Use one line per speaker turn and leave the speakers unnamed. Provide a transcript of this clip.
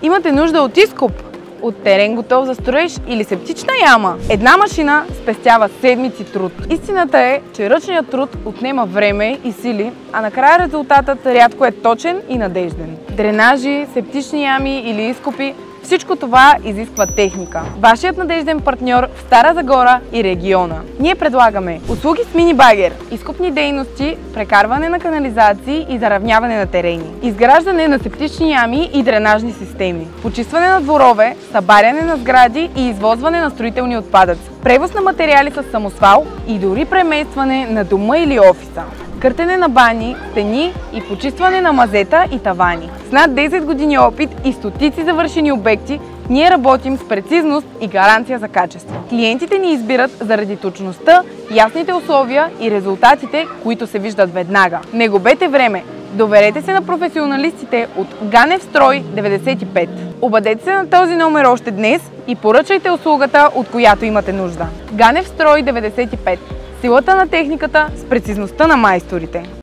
Имате нужда от изкоп, от терен готов за строеж или септична яма? Една машина спестява седмици труд. Истината е, че ръчният труд отнема време и сили, а накрая резултатът рядко е точен и надежден. Дренажи, септични ями или изкопи, всичко това изисква техника. Вашият надежден партньор в Стара Загора и региона. Ние предлагаме услуги с мини-багер, изкопни дейности, прекарване на канализации и заравняване на терени, изграждане на септични ями и дренажни системи, почистване на дворове, събаряне на сгради и извозване на строителни отпадъци, превоз на материали с самосвал и дори преместване на дома или офиса. Къртене на бани, стени и почистване на мазета и тавани. С над 10 години опит и стотици завършени обекти, ние работим с прецизност и гаранция за качество. Клиентите ни избират заради точността, ясните условия и резултатите, които се виждат веднага. Не губете време! Доверете се на професионалистите от Ганев Строй 95. Обадете се на този номер още днес и поръчайте услугата, от която имате нужда. Ганев Строй 95. Силата на техниката с прецизността на майсторите.